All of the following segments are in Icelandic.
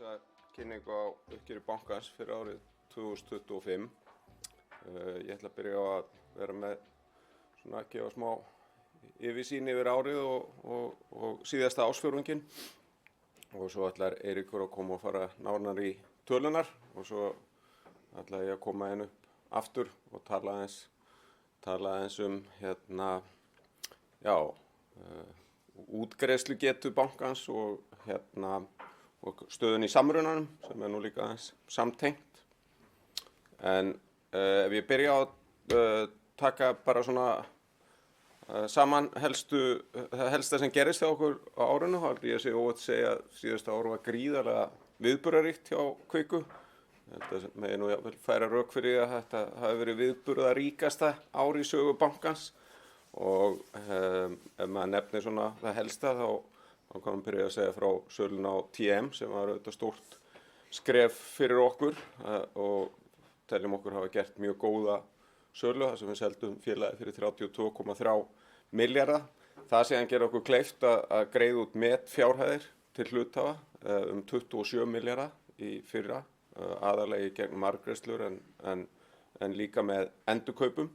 þessa kynningu á uppgjöri bankans fyrir árið 2025. Ég ætla að byrja á að vera með svona að gefa smá yfirsýn yfir árið og síðasta ársfjórðunginn. Og svo ætlar Eiríkur að koma og fara nánar í tölunar og svo ætla ég að koma inn upp aftur og tala aðeins útgreiðslugetu bankans og stöðun í samrunanum sem nú líka aðeins samtengt. En ef ég byrja á að taka bara svona saman helsta sem gerist hjá okkur á árinu, þá held ég að segja að síðasta ár var gríðarlega viðburðaríkt hjá Kviku. Ég held að megi nú jafnvel færa rök fyrir að þetta hafi verið viðburðaríkasta ár í sögu bankans og ef maður nefnir svona það helsta þá kanum byrja að segja frá sölun á TM sem var auðvitað stórt skref fyrir okkur og teljum okkur hafa gert mjög góða sölu þar sem við seldum félagið fyrir 32,3 milljarða. Það síðan gerir okkur kleift að greiða út metfjárhæðir til hluthafa 27 milljarða í fyrra, aðallega í gegnum arðgreiðslur en líka með endurkaupum.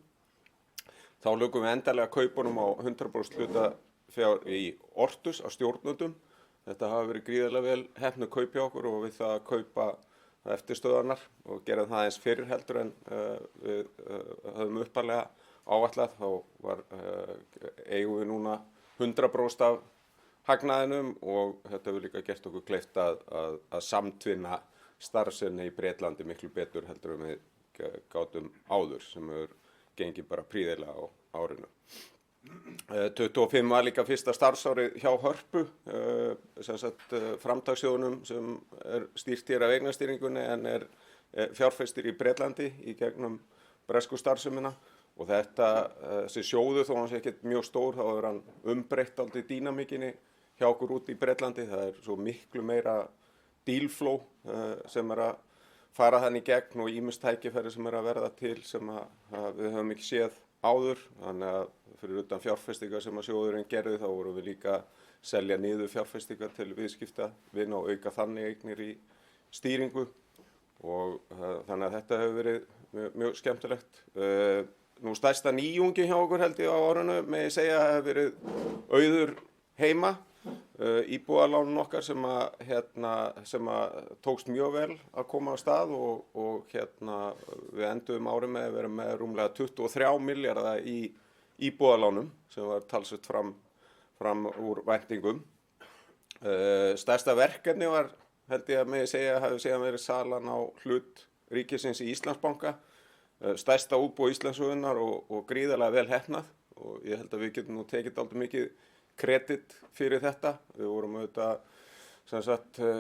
Þá lukum við endanlega kaupunum á 100% hlutafjár í Ortus á stjórnendum. Þetta hafa verið gríðarlega vel heppnuð kaup hjá okkur og við það að kaupa eftirstöðvarnar og gera það aðeins fyrr heldur en við höfum upphaflega áætlað. Þá eigum við núna 100% af hagnaðinum og þetta hefur líka gert okkur kleift að samtvinna starfsemi í Bretlandi miklu betur heldur en við gátum áður sem hefur gengið bara prýðilega á árinu. 25 var líka fyrsta starfsárið hjá Hörpu, framtakssjóðnum sem stýrt hér af eignastýringunni en fjárfestir í Bretlandi í gegnum bresku starfsemina og þessi sjóður þó hann sé ekkert mjög stór þá hefur hann umbreytt dálítið dýnamíkinni hjá okkur út í Bretlandi. Það svo miklu meira dealflow sem að fara þannig í gegn og ýmis tækifæri sem að verða til sem að við höfum ekki séð áður. Þannig að fyrir utan fjárfestingar sem að sjóðurinn gerði þá vorum við líka að selja niður fjárfestingar til viðskiptavina og auka þannig eignir í stýringu og þannig að þetta hefur verið mjög skemmtilegt. Nú stærsta nýjungi hjá okkur held ég á árinu með ég segja hefur verið Auður heima. Íbúðalánun okkar sem að tókst mjög vel að koma á stað og við enduðum árið með að vera með rúmlega 23 milljarða í íbúðalánum sem var talsvert fram úr væntingum. Stærsta verkefni var held ég að með segja hafi síðan verið salan á hlut ríkisins í Íslandsbanka. Stærsta útboð Íslandssögunnar og gríðarlega vel heppnað og ég held að við getum nú tekið dálítið mikið kredit fyrir þetta. Við vorum auðvitað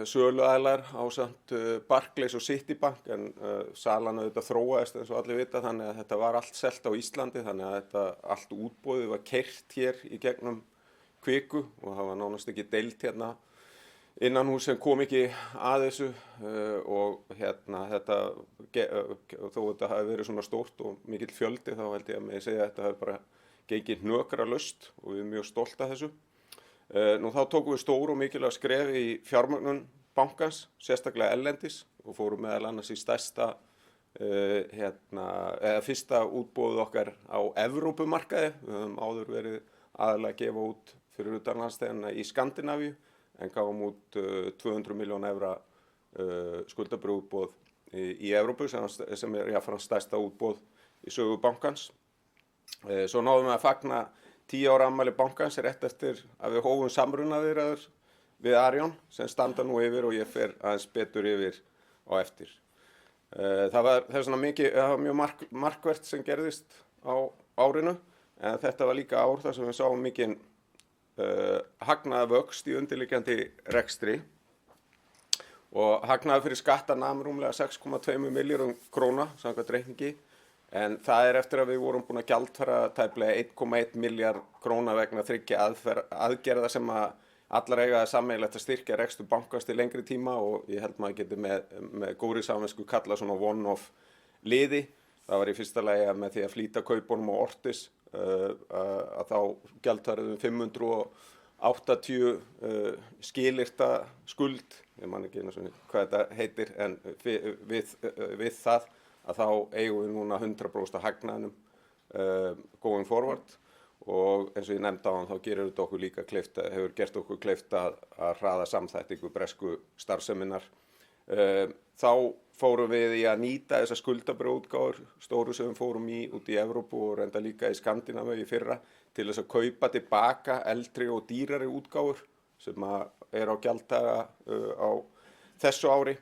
söluaðilar ásamt Barclays og Citibank en salan auðvitað þróaðist eins og allir vita þannig að þetta var allt selt á Íslandi þannig að þetta allt útboðið var keyrt hér í gegnum Kviku og það var nánast ekki deilt hérna innanhús sem kom ekki að þessu og þetta þó þetta hafi verið svona stórt og mikill fjöldi þá held ég að með segja að þetta hafi bara gengið hnökralaust og við erum mjög stolt af þessu. Nú þá tókum við stór og mikilvæg skref í fjármögnun bankans, sérstaklega erlendis og fórum meðal annars í stærsta fyrsta útboðið okkar á Evrópumarkaði. Við höfum áður verið aðalega að gefa út fyrir utanlandsþegana í Skandinavíu en gáum út 200 milljón evra skuldabrúðboð í Evrópu sem jafnframt stærsta útboð í sögu bankans. Svo náðum við að fagna 10 ára afmæli bankans rétt eftir að við hófum samrunaviðræður við Arion sem standa nú yfir og ég fer aðeins betur yfir á eftir. Það var mjög markvert sem gerðist á árinu en þetta var líka ár þar sem við sáum mikinn hagnaðarvöxt í undirliggjandi rekstri og hagnaður fyrir skatta nam rúmlega 6,2 milljörðum króna samkvæmt reikningi. En það eftir að við vorum búin að gjaldfæra tæplega 1,1 milljarð króna vegna þriggja aðgerða sem að allar eiga sameiginlegt að styrkja rekstur bankans til lengri tíma og ég held maður geti með góðri samvisku kalla svona one-off liði. Það var í fyrsta lagi með því að flýta kaupunum á Ortus að þá gjaldfærðum 500 80 skilyrta skuld, ég man ekki einu sinni hvað þetta heitir, en við það að þá eigum við núna 100% af hagnaðinum going forward og eins og ég nefndi á hann þá gerir þetta okkur líka kleift, hefur gert okkur kleift að hraða samþættingu bresku starfseminnar. Þá fórum við í að nýta þessar skuldabrjóðgáður stóru sem við fórum í út í Evrópu og reynda líka í Skandinavíu í fyrra til þess að kaupa tilbaka eldri og dýrari útgáfur sem er á gjalddaga á þessu ári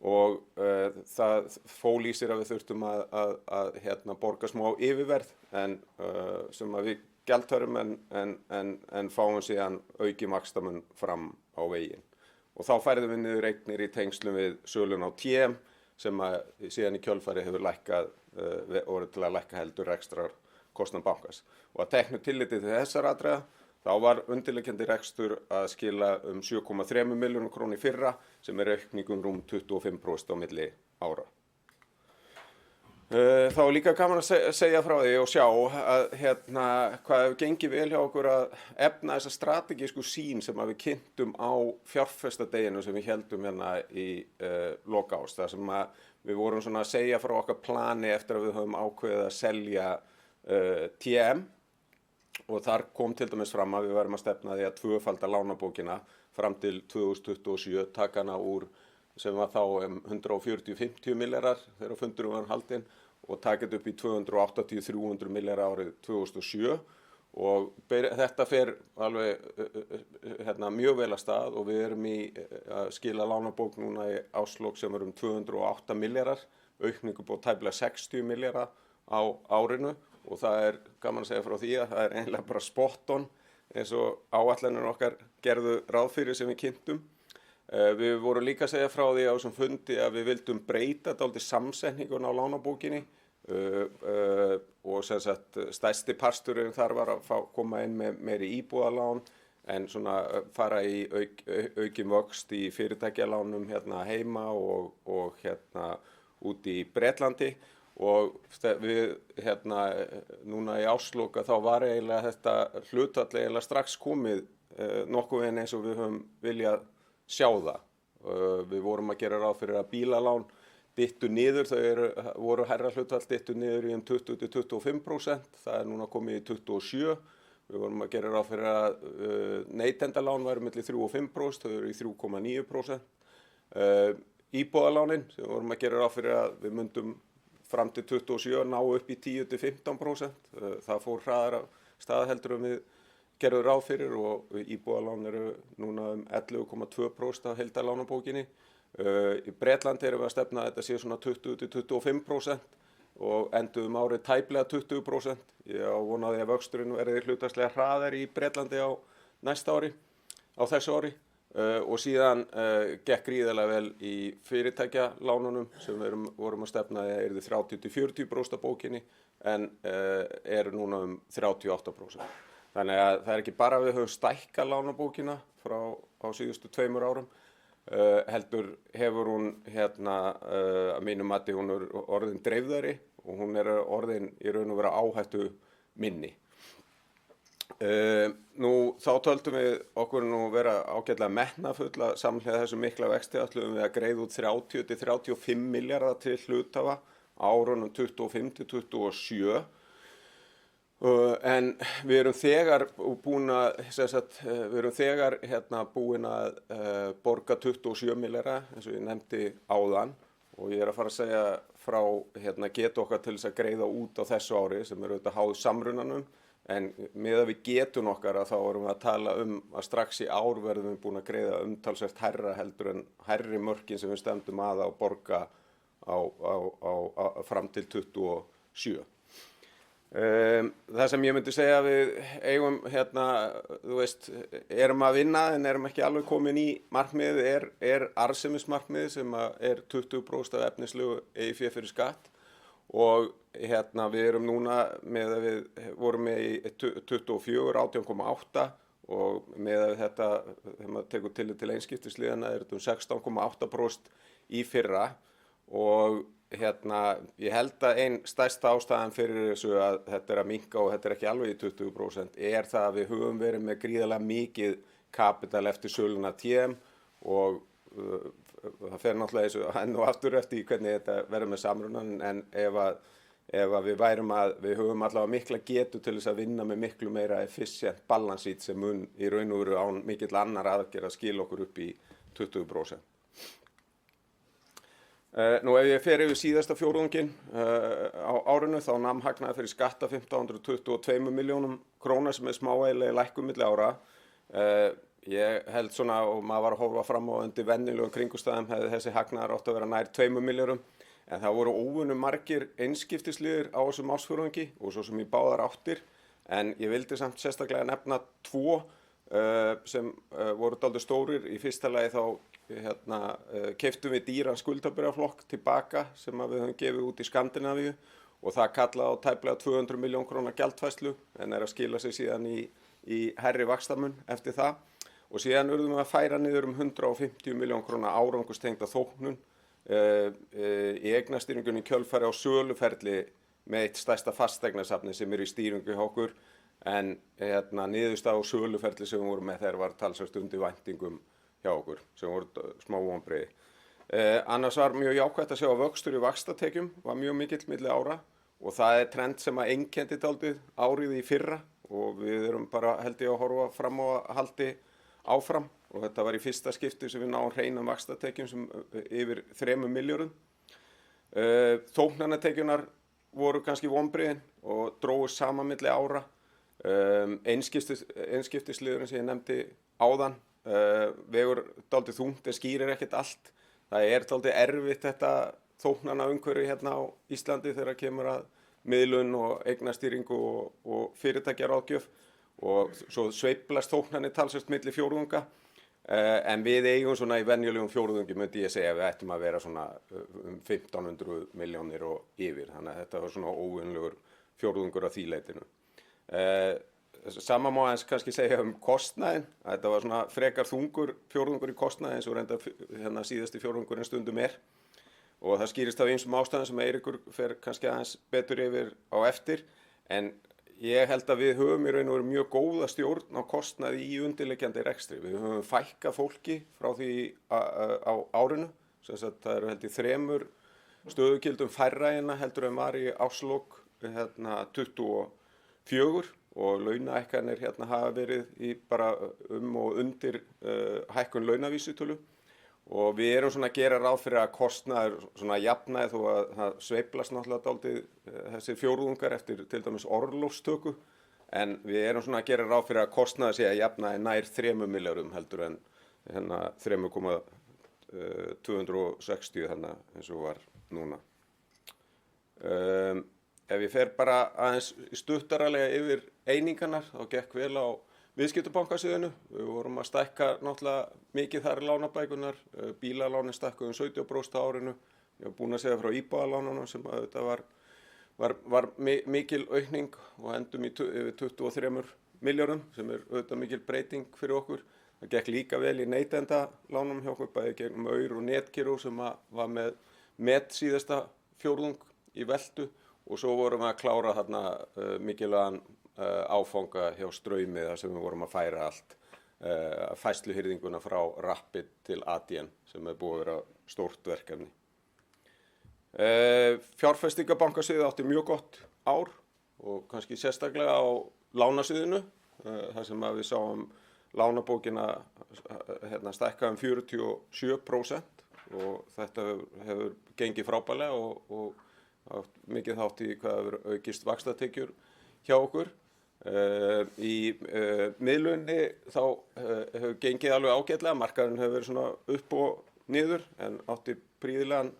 og það fól í sér að við þurftum að borga smá yfirverð en sem að við gjaldtörum en fáum síðan aukin vaxtamun fram á veginn. Og þá færðum við niður eignir í tengslum við sölun á TM sem að síðan í kjölfari hefur lækkað orðið til að lækka heldur rekstrarkostnað bankans. Og að teknu tilliti til þessar atriða þá var undirliggjandi rekstur að skila 7,3 milljónum króna í fyrra sem aukning rúm 25% á milli ára. Þá er líka gaman að segja frá því og sjá að hvað hefur gengið vel hjá okkur að efna þessa strategísku sýn sem að við kynntum á fjárfestadeginu sem við héldum hérna í lok árs. Þar sem að við vorum svona að segja frá okkar plani eftir að við höfum ákveðið að selja TM og þar kom til dæmis fram að við værum að stefna því að tvöfalda lánabókina fram til 2027, taka hana úr sem var þá 140-150 milljarðar þegar fundurum var haldinn og taka þetta upp í 280-300 milljarðar árið 2007 og þetta fer alveg mjög vel að stað og við erum í að skila lánabók núna í árslok sem 208 milljarðar, aukningu på tæplega 60 milljarðar á árinu og það er gaman að segja frá því að það er eiginlega bara spot on eins og áætlanir okkar gerðu ráð fyrir sem við kynntum. Við vorum líka að segja frá því á þessum fundi að við vildum breyta dálítið samsetningun á lánabókinni og sem sagt stærsti parturinn þar var að koma inn með meiri íbúðalán en svona fara í aukin vöxt í fyrirtækjalánum hérna heima og út í Bretlandi og við núna í árslok þá var eiginlega þetta hlutfall eiginlega strax komið nokkuð veginn eins og við höfum viljað sjá það. Við vorum að gera ráð fyrir að bílalán dyttu niður, voru hærra hlutfall dyttu niður í 20-25%, það er núna komið í 27%. Við vorum að gera ráð fyrir að neytendalán væru milli 3 og 5%, þau eru í 3,9%. Íbúðalánin sem við vorum að gera ráð fyrir að við myndum fram til 27 ná upp í 10-15%. Það fór hraðar af stað heldur við gerðu ráð fyrir og íbúðalán eru núna 11,2% af heildarlánabókinni. Í Bretlandi erum við að stefna að þetta sé svona 20-25% og enduðum árið tæplega 20%. Ég á von á því að vöxturinn verði hlutfallslega hraðari í Bretlandi á næsta ári, á þessu ári. Og síðan gekk gríðarlega vel í fyrirtækjalánunum sem við vorum að stefna að yrði 30-40% af bókinni en eru núna 38%. Þannig að það er ekki bara að við höfum stækkað lánabókina frá á síðustu 2 árum, heldur hefur hún að mínu mati hún er orðin dreifðari og hún er orðin í raun og vera áhættu minni. Þá töldum við okkur nú vera ágætlega metnaðfull samhliða þessu mikla vexti ætluðum við að greiða út 30-35 milljarða til hluthafa á árunum 25-27. En við erum þegar búin að borga 27 milljarða eins og ég nefndi áðan og ég er að fara að segja frá getu okkar til þess að greiða út á þessu ári sem auðvitað háð samrunanum en miðað við getun okkar að þá erum við að tala að strax í ár verðum við búin að greiða umtalsvert hærra heldur en hærri mörkin sem við stefndum að borga fram til 27. Það sem ég myndi segja að við eigum erum að vinna en erum ekki alveg komin í markmiðið er arðsemismarkmiðið sem er 20% af efnislegu EIF fyrir skatt og við erum núna með að við vorum með í 24, 18,8 og með að þetta þegar maður tekur tillit til einskiptisliðana er þetta 16,8% í fyrra og ég held að ein stærsta ástæðan fyrir þessu að þetta að minnka og þetta ekki alveg í 20% það að við höfum verið með gríðarlega mikið kapital eftir söluna TM og það fer náttúrulega þessu enn og aftur eftir hvernig þetta verður með samrunan en ef að við værum að við höfum allavega mikla getu til þess að vinna með miklu meira efficient balance sheet sem mun í raun og veru án mikill annar aðgerð að skila okkur upp í 20%. Nú ef ég fer yfir síðasta fjórðunginn á árinu þá nam hagnaður fyrir skatta 1522 milljónum króna sem smávægileg lækkun milli ára. Ég held svona og maður var að horfa fram á undir venjulegum kringumstæðum hefði þessi hagnaður átt að vera nær 2 milljörðum en það voru óvenju margir einskiptisliðir á þessum ársfjórðungi og svo sem í báðar áttir en ég vildi samt sérstaklega nefna 2 sem voru dálítið stórir. Í fyrsta lagi þá keyptum við dýran skuldabréfaflokk tilbaka sem við höfum gefið út í Skandinavíu og það kallaði á tæplega 200 milljón króna gjaldfærslu en að skila sig síðan í hærri vaxtamun eftir það og síðan urðum við að færa niður 150 milljón króna árangurstengda þóknun í eignastýringunni í kjölfari á söluferli með eitt stærsta fasteignasafni sem í stýringu hjá okkur en niðurstaða á söluferli sem við vorum með þegar var talsvert undir væntingum hjá okkur sem voru smá vonbrigði. Annars var mjög jákvætt að sjá að vöxtur í vaxtatekjum var mjög mikill milli ára og það trend sem að einkenndi dálítið árið í fyrra og við erum bara held ég að horfa fram á að haldi áfram og þetta var í fyrsta skipti sem við náum hreinum vaxtatekjum sem yfir 3 milljörðum. Þóknanatekjunar voru kannski vonbrigðin og drógust saman milli ára. Einskiptisliðurinn sem ég nefndi áðan vegur dálítið þungt en skýrir ekkert allt. Það dálítið erfitt þetta þóknana umhverfi hérna á Íslandi þegar kemur að miðlun og eignastýringu og fyrirtækjaráðgjöf og svo sveiflast þóknanir talsvert milli fjórðunga en við eigum svona í venjulegum fjórðungi myndi ég segja að við ættum að vera svona 1500 milljónir og yfir þannig að þetta var svona óvenjulegur fjórðungur af því leitinu. Sama má eins kannski segja kostnaðinn, að þetta var svona frekar þungur fjórðungur í kostnaði eins og reynda síðasti fjórðungurinn stundum og það skýrist af ýmsum ástæðum sem Eiríkur fer kannski aðeins betur yfir á eftir en ég held að við höfum í raun og veru mjög góða stjórn á kostnaði í undirliggjandi rekstri. Við höfum fækkað fólki frá því á árinu, sem sagt það held í 3 stöðugildum færra heldur en var í árslok 24 og launahækkanir hafa verið í bara og undir hækkun launavísitölu og við erum svona að gera ráð fyrir að kostnaður svona jafnaði þó að það sveiflast náttúrulega dálítið þessi fjórðungar eftir til dæmis orlofstöku en við erum svona að gera ráð fyrir að kostnaður sé að jafnaði nær 3 milljörðum heldur en 3,260 eins og var núna. Ef ég fer bara aðeins stuttaralega yfir einingarnar, þá gekk vel á viðskiptabankasviðinu. Við vorum að stækka náttúrulega mikið þar lánabækunar, bílalánin stækkuðu 17% á árinu. Ég var búinn að segja frá íbúðalánunum sem að þetta var mikil aukning og endum í yfir 23 milljörðum sem auðvitað mikil breyting fyrir okkur. Það gekk líka vel í neytendalánum hjá okkur, bæði gegnum Aur og Netgyro sem var með síðasta fjórðung í veltu. Og svo vorum við að klára þarna mikilvægan áfanga hjá Straumi þar sem við vorum að færa allt færsluhirðinguna frá Rapid til Adyen sem búið að vera stórt verkefni. Fjárfestingabankasviðið átti mjög gott ár og kannski sérstaklega á lánasviðinu þar sem við sáum lánabókina stækka 47% og þetta hefur gengið frábærlega og mikið þátt í hvað hefur aukist vaxtatekjur hjá okkur. Í miðlunni þá hefur gengið alveg ágætlega, markaðurinn hefur verið svona upp og niður en átti prýðilegan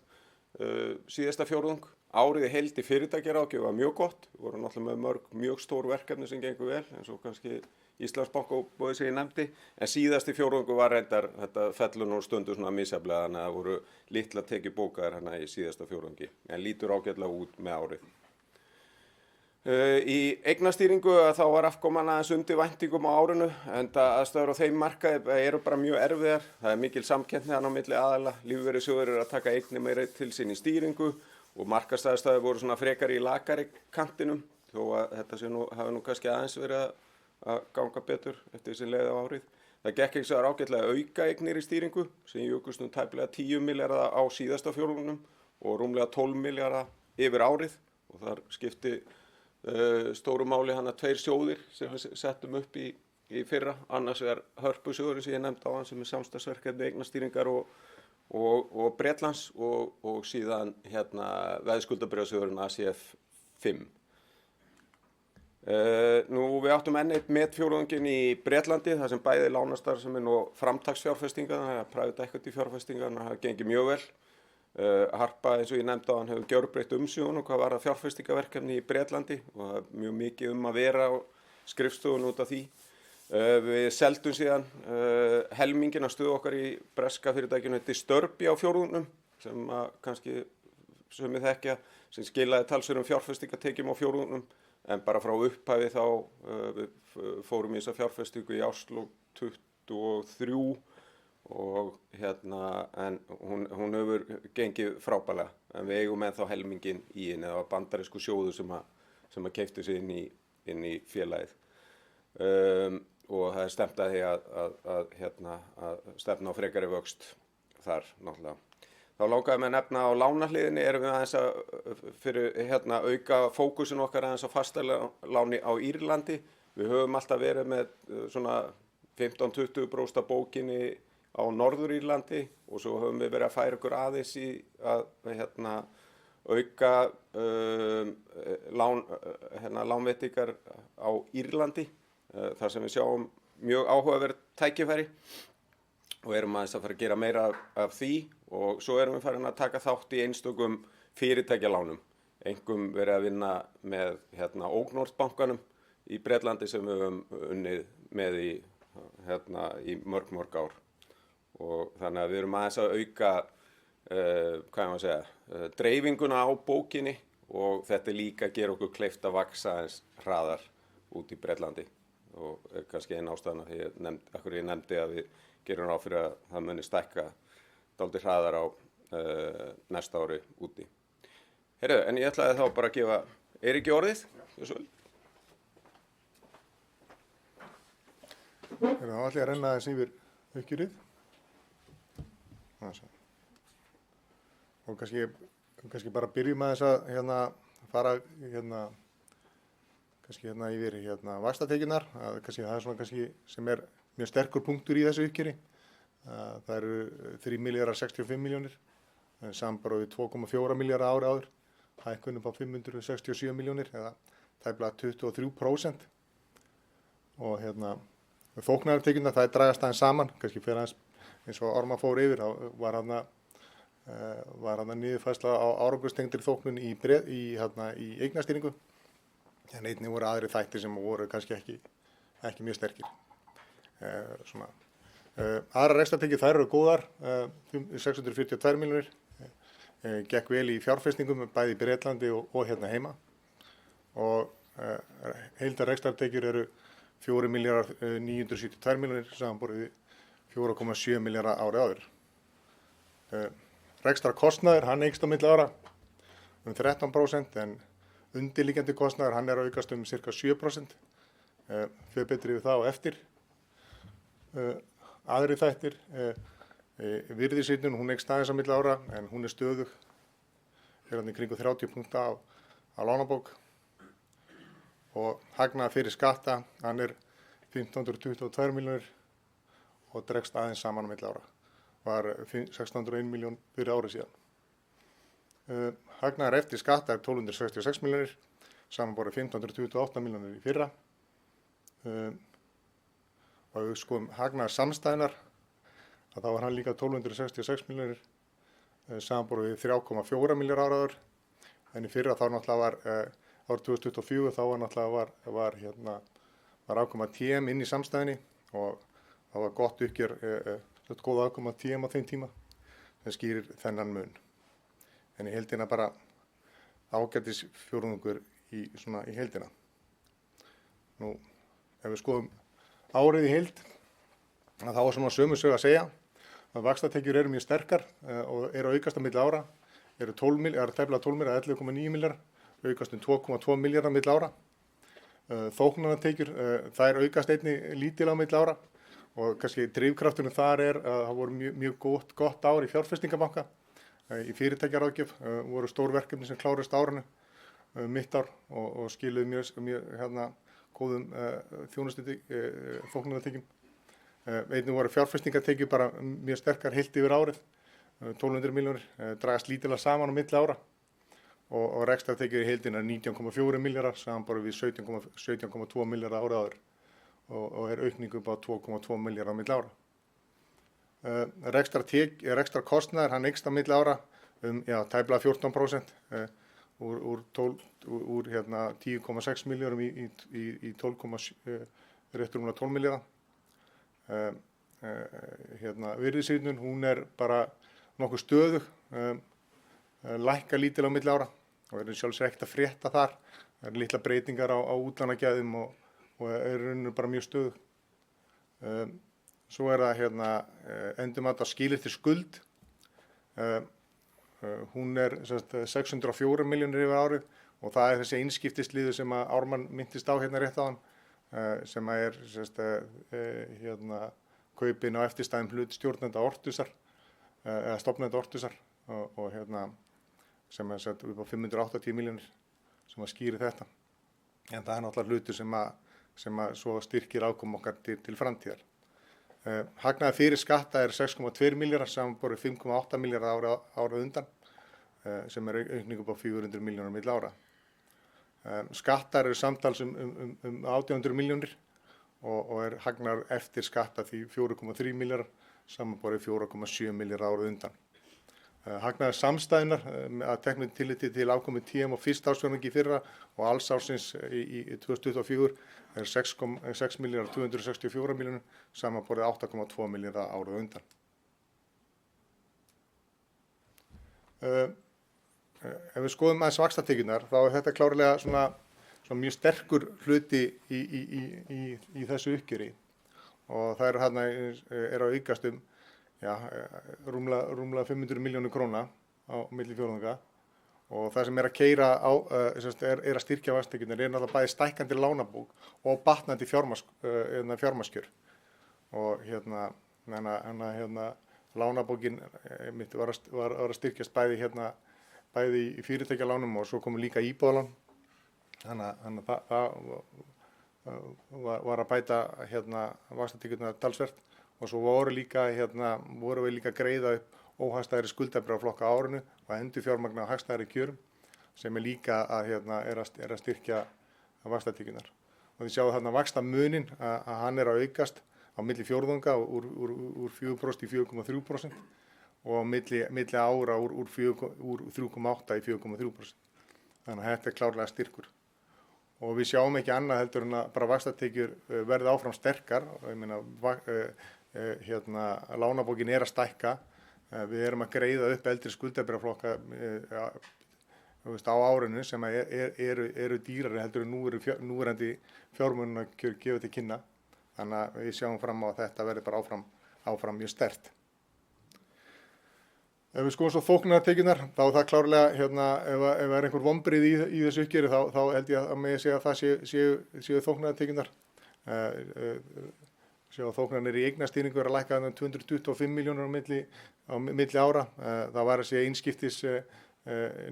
síðasta fjórðung. Árið í heild í fyrirtækjaráðgjöf var mjög gott, við vorum náttúrulega með mörg mjög stór verkefni sem gengur vel eins og kannski Íslandsbanka og bóðið sem ég nefndi, en síðasti fjórðungur var reyndar, þetta fellur nú stundu svona misjafnlega þannig að það voru litla tekjubókaðir í síðasta fjórðungi, en lítur ágætlega út með árið. Í eignastýringu þá var afkoman aðeins undir væntingum á árinu, enda aðstæður á þeim markaði eru bara mjög erfiðar. Það mikil samkeppni þarna á milli aðila. Lífeyrissjóðir eru að taka eignir meira til sín í stýringu og markaðsaðstæður voru svona frekar í lakari kantinum, þó að þetta hafi nú kannski aðeins verið að ganga betur eftir þessi leið á árið. Það gekk ekki svo ágætlega auka eignir í stýringu sem jukust tæplega 10 milljarða á síðasta fjórðungnum og rúmlega 12 milljarða yfir árið og þar skipti stóru máli hana 2 sjóðir sem við settum upp í fyrra. Annars Hörpusjóðurinn sem ég nefndi áðan sem samstarfsverkefni eignastýringar og Bretlands og síðan veðskuldabréfasjóðurinn ACF 5. Nú við áttum enn eitt metfjórðunginn í Bretlandi þar sem bæði lánastarfsemin og framtaksfjárfestingarnar, private equity fjárfestingarnar hafa gengið mjög vel. Harpa eins og ég nefndi áðan hefur gjörbreytt umsjón og hvað var það fjárfestingaverkefni í Bretlandi og það er mjög mikið að vera á skrifstofun út af því. Við seldum síðan helmingina stöðu okkar í breska fyrirtækinu Disturbia á fjórðungnum sem kannski sumir þekkja sem skilaði talsverðum fjárfestingatekjum á fjórðungnum en bara frá upphafi þá við fórum í þessa fjárfestingu í árslok 23 og en hún hefur gengið frábærlega en við eigum ennþá helminginn í henni. Það var bandarísku sjóður sem keypti sig inn í félagið og það er stefnt að því að stefna á frekari vöxt þar náttúrulega. Þá langaði mig að nefna á lánahliðinni erum við aðeins að fyrir auka fókusin okkar aðeins á fasteignaláni á Írlandi. Við höfum alltaf verið með svona 15-20% af bókinni á Norður-Írlandi og svo höfum við verið að færa okkur aðeins í að auka lánveitingar á Írlandi þar sem við sjáum mjög áhugaverð tækifæri og erum aðeins að fara að gera meira af því og svo erum við farin að taka þátt í einstökum fyrirtækjalánum. Einkum verið að vinna með Ógnórsbankanum í Bretlandi sem við höfum unnið með í mörg ár. Og þannig að við erum aðeins að auka dreifinguna á bókinni og þetta líka að gera okkur kleift að vaxa aðeins hraðar út í Bretlandi og kannski einn ástæðan að ég nefndi að við gerum ráð fyrir að það muni stækka dálítið hraðar á næsta ári úti. Heyrðu, en ég ætlaði þá bara að gefa Eiríki orðið. Þá ætla ég að renna aðeins yfir uppgjörið. Og kannski bara byrjum aðeins að fara yfir vaxtatekjurnar. Það er svona kannski sem er mjög sterkur punktur í þessu uppgjöri. Það eru 3.065 milljónir, samanborið við 2,4 milljarða ári áður, hækkun upp á 567 milljónir eða tæplega 23%. Og þóknartekjurnar það dragast aðeins saman, kannski fyrir aðeins eins og Ármann fór yfir, var niðurfærsla á árangurstengdri þóknun í eignastýringu, en einnig voru aðrir þættir sem voru kannski ekki mjög sterkir. Aðrar rekstrartekjur þær eru góðar, 642 milljónir, gekk vel í fjárfestingum bæði í Bretlandi og heima og heildar rekstrartekjur eru 4.972 milljónir samanborið við 4,7 milljarða ári áður. Rekstrarkostnaður, hann eykst á milli ára 13% en undirliggjandi kostnaður, hann er að aukast ca. 7%. Fyrir betri við það á eftir. Aðri þættir, virðisrýrnun, hún eykst aðeins á milli ára en hún er stöðug. Hann í kringu 30 punkta á lánabók. Og hagnaður fyrir skatta, hann er 1.522 milljónir og dregst aðeins saman á milli ára. Var 601 milljón fyrir ári síðan. Hagnaður eftir skatta er 1266 milljónir, samanborið 1528 milljónir í fyrra. Og við skoðum hagnaður samstæðunar, þá var hann líka 1266 milljónir, samanborið við 3,4 milljónir ára áður. En í fyrra þá náttúrulega var árið 2024 þá var afkoma TM inn í samstæðunni og það var gott uppgjör, góð afkoma TM á þeim tíma sem skýrir þennan mun. En í heildina bara ágætis fjórðungur í heildina. Nú, ef við skoðum árið í heild, þá er svona sömu sögu að segja að vaxtatekjur eru mjög sterkar og eru að aukast á milli ára, eru tæplega 12 milljarðar, 11,9 milljarðar, aukast 2,2 milljarðar á milli ára. Þóknanatekjur, þær aukast einnig lítil á milli ára og kannski drifkrafturinn þar að það voru mjög gott ár í fjárfestingabanka. Í fyrirtækjaráðgjöf voru stór verkefni sem klárist árinu mitt ár og skiluðu mjög góðum þóknanatekjum. Einnig voru fjárfestingartekjur bara mjög sterkar heilt yfir árið, 1200 milljónir, dragast lítilega saman á milli ára og rekstrartekjur í heildina 19,4 milljarðar samanborið við 17,2 milljarðar árið áður og aukning upp á 2,2 milljarðar á milli ára. Rekstrarkostnaður, hann eykst á milli ára tæplega 14%, úr 10,6 milljörðum í 12,12 milljarða. Virðisrýrnun, hún er bara nokkuð stöðug, lækka lítil á milli ára og sjálfsög ekkert að frétta þar. Það eru litlar breytingar á útlánagæðum og rauninu bara mjög stöðug. Svo það endurmat á skilyrtri skuld. Hún 604 milljónir yfir árið og það þessi einskiptisliður sem að Ármann minntist á rétt áðan, sem kaupin á eftirstæðum hlut stjórnenda Ortusar eða stofnenda Ortusar og sem upp á 580 milljónir sem að skýri þetta. En það náttúrulega hlutur sem að svo styrkir afkomu okkar til framtíðar. Hagnaður fyrir skatta 6,2 milljarðar samanborið 5,8 milljarðar árið undan, sem aukning upp á 400 milljónir milli ára. Skattar eru samtals 800 milljónir og hagnaður eftir skatta því 4,3 milljarðar samanborið 4,7 milljarðar árið undan. Hagnaður samstæðunar að teknu tilliti til afkomu TM og fyrsta ársfjórðungi í fyrra og alls ársins í 2024 6 milljarðar 264 milljónir samanborið 8,2 milljarðar árið undan. Ef við skoðum aðeins vaxtatekjurnar þá þetta klárlega svona mjög sterkur hluti í þessu uppgjöri og það eru að aukast rúmlega 500 milljónir króna á milli fjórðunga og það sem að keyra á að styrkja vaxtatekjurnar náttúrulega bæði stækkandi lánabók og batnandi fjármagnskjör og lánabókin var að styrkjast bæði í fyrirtækjalánum og svo komu líka íbúðalán. Þannig að það var að bæta vaxtatekjurnar talsvert og svo vorum við líka að greiða upp óhagstæðari skuldabréfaflokka á árinu og endurfjármagna á hagstæðari kjörum sem líka að styrkja vaxtatekjurnar. Og þið sjáu þarna vaxtamunin að hann að aukast á milli fjórðunga úr 4% í 4,3% og milli ára úr 3,8 í 4,3%. Þannig að þetta klárlega styrkur. Og við sjáum ekki annað heldur en að bara vaxtatekjur verði áfram sterkar. Ég meina, lánabókin að stækka. Við erum að greiða upp eldri skuldabréfaflokka á árinu sem eru dýrari heldur en núverandi fjármögnunarkjör gefur til kynna. Þannig að við sjáum fram á að þetta verði bara áfram mjög sterkt. Ef við skoðum svo þóknanatekjurnar, þá það klárlega, ef einhver vonbrigði í þessu uppgjöri, þá held ég að megi segja að það séu þóknanatekjurnar. Þóknanir í eignastýringu að lækka 225 milljónir á milli ára. Það var þessi einskiptis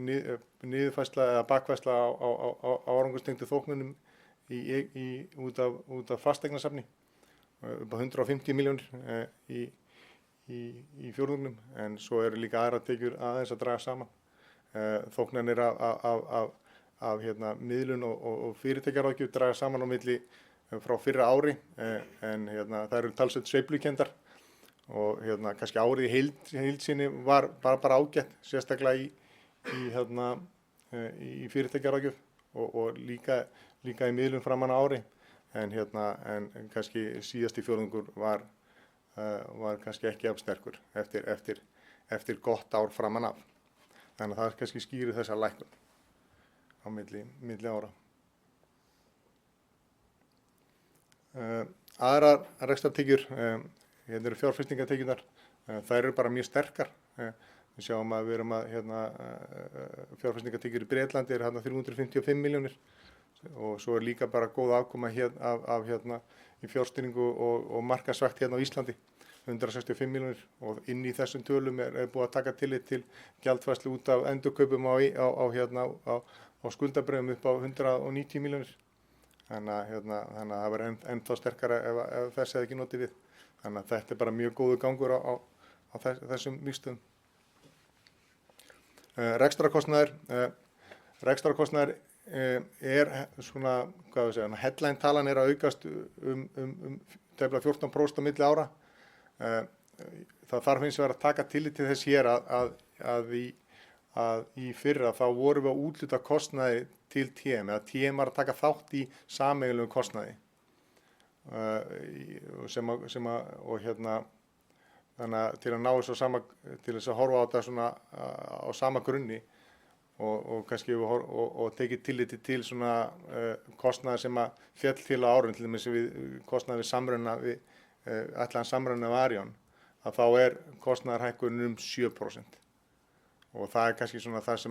niðurfærsla eða bakfærsla á árangurstengdu þóknunum út af fasteignasafni, upp á 150 milljónir í fjórðungnum, en svo eru líka aðrar tekjur aðeins að draga saman. Þóknanir af miðlun og fyrirtækjaráðgjöf draga saman á milli frá fyrra ári, en það eru talsvert sveiflukendar og kannski árið í heild sinni var bara ágætt, sérstaklega í fyrirtækjaráðgjöf og líka í miðlun framan á ári, en kannski síðasti fjórðungur var kannski ekki jafn sterkur eftir gott ár framan af. Þannig að það kannski skýrir þessa lækkun. á milli ára. Aðrar rekstrartekjur, hérna eru fjárfestingartekjurnar, þær eru bara mjög sterkar. Við sjáum að við erum að fjárfestingartekjur í Bretlandi eru hérna 355 milljónir og svo er líka bara góð afkoma af í fjárstýringu og markaðsvægt hérna á Íslandi, 165 milljónir, og inn í þessum tölum er búið að taka tillit til gjaldfærslu út af endurkaupum á skuldabréfum upp á 190 milljónir. Þannig að það var ennþá sterkara ef þessi hefði ekki notið við. Þannig að þetta er bara mjög góður gangur á þessum vígstöðum. Rekstrarkostnaður er svona, hvað við segja, headline talan er að aukast tæplega 14% á milli ára. Það þarf hins vegar að taka tillit til þess hér að í fyrra þá vorum við að úthluta kostnaði til TM, eða TM var að taka þátt í sameiginlegum kostnaði og þannig að til að ná til þess að horfa á þetta svona á sama grunni og kannski og tekið tilliti til svona kostnaði sem að féll til á árinu, til dæmis kostnaði við samruna ætlaðan samruna við Arion, að þá er kostnaðarhækkunin 7%. Og það er kannski svona það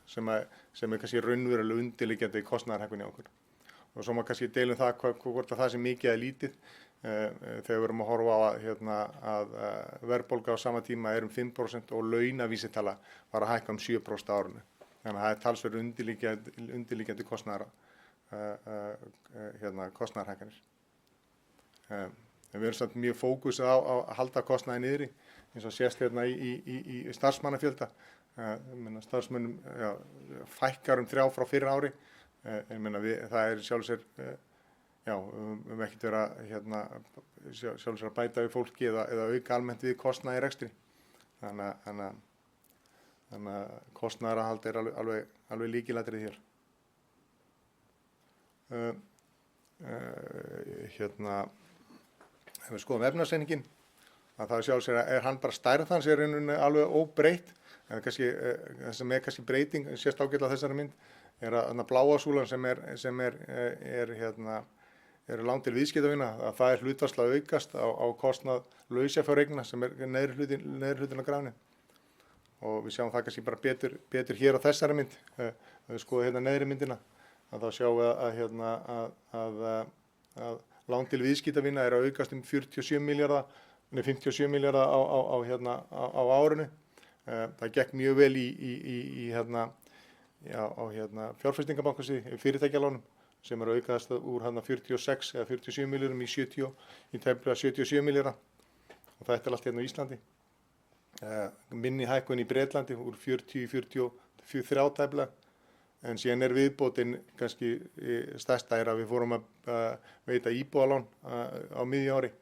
sem er kannski raunverulega undirliggjandi kostnaðarhækkun í okkur. Og svo má kannski deilum það hvort það sé mikið eða lítið þegar við erum að horfa á að verðbólga á sama tíma er 5% og launavísitala var að hækka 7% á árinu. Þannig að það er talsverð undirliggjandi kostnaðarhækkanir. Við erum samt mjög fókusað á að halda kostnaði niðri, eins og sést hérna í starfsmannafjölda. Starfsmönnum fækkar 3 frá fyrra ári. Það er sjálfsög ekkert vera sjálfsög að bæta við fólki eða auka almennt við kostnaði í rekstri. Þannig að kostnaðarahald er alveg lykilatriði hér. Ef við skoðum efnahagsreikninginn, að það sjálfsög er hann bara stærð hans er alveg óbreytt, en það sem er kannski breyting, sést ágætlega á þessari mynd, er að bláa súlan sem er lán til viðskiptavina, að það er hlutfallslega að aukast á kostnað lausafjáreigna sem er neðri hlutin á grafinu. Og við sjáum það kannski bara betur hér á þessari mynd. Ef við skoðum hérna neðri myndina, að þá sjáum við að lán til viðskiptavina er að aukast 57 milljarða á árinu. Það gekk mjög vel á fjárfestingarbankasviði, fyrirtækjalánum, sem er að aukast úr 46 eða 47 milljörðum í tæplega 77 milljarða. Og þetta er allt hérna á Íslandi. Minni hækkun í Bretlandi úr 40 í 43 tæplega. En síðan er viðbótin kannski stærsta er að við fórum að veita íbúðalán á miðju ári